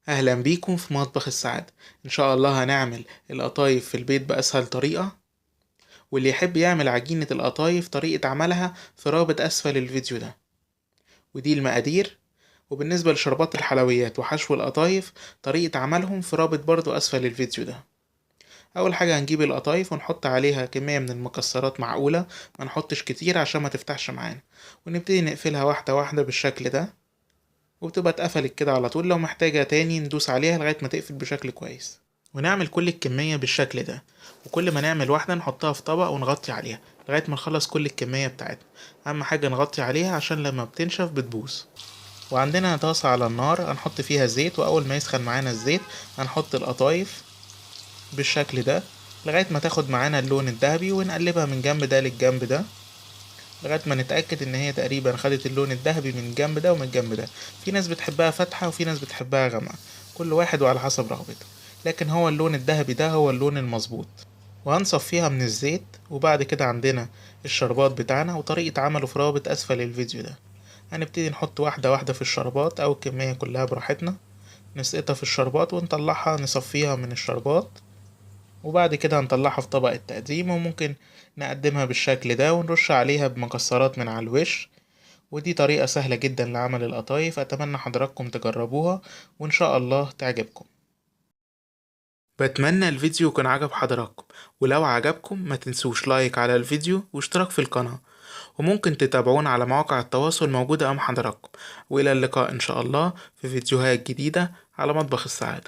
اهلا بيكم في مطبخ السعادة. ان شاء الله هنعمل القطايف في البيت باسهل طريقة، واللي يحب يعمل عجينة القطايف طريقة عملها في رابط اسفل الفيديو ده. ودي المقادير. وبالنسبة لشربات الحلويات وحشو القطايف طريقة عملهم في رابط برضو اسفل الفيديو ده. اول حاجة هنجيب القطايف ونحط عليها كمية من المكسرات معقولة، ما نحطش كتير عشان ما تفتحش معانا، ونبتدي نقفلها واحدة واحدة بالشكل ده، وبتبقى اتقفلت كده على طول. لو محتاجة تاني ندوس عليها لغاية ما تقفل بشكل كويس، ونعمل كل الكمية بالشكل ده. وكل ما نعمل واحدة نحطها في طبق ونغطي عليها لغاية ما نخلص كل الكمية بتاعتنا. أهم حاجة نغطي عليها عشان لما بتنشف بتبوظ. وعندنا طاسة على النار هنحط فيها زيت، وأول ما يسخن معانا الزيت هنحط القطايف بالشكل ده لغاية ما تاخد معانا اللون الذهبي، ونقلبها من جنب ده للجنب ده لغاية ما نتأكد ان هي تقريبا خدت اللون الذهبي من الجنب ده ومن الجنب ده. في ناس بتحبها فاتحة وفي ناس بتحبها غامقة، كل واحد وعلى حسب رغبته، لكن هو اللون الذهبي ده هو اللون المظبوط. وهنصفيها من الزيت. وبعد كده عندنا الشربات بتاعنا وطريقة عمله في رابط اسفل الفيديو ده. هنبتدي نحط واحدة واحدة في الشربات او الكمية كلها براحتنا، نسقطها في الشربات ونطلعها نصفيها من الشربات. وبعد كده هنطلعها في طبق التقديم، وممكن نقدمها بالشكل ده ونرش عليها بمكسرات من على الوش. ودي طريقة سهلة جدا لعمل القطايف، أتمنى حضراتكم تجربوها وإن شاء الله تعجبكم. بتمنى الفيديو يكون عجب حضراتكم، ولو عجبكم ما تنسوش لايك على الفيديو واشتراك في القناة، وممكن تتابعونا على مواقع التواصل موجودة أمام حضراتكم. وإلى اللقاء إن شاء الله في فيديوهات جديدة على مطبخ السعادة.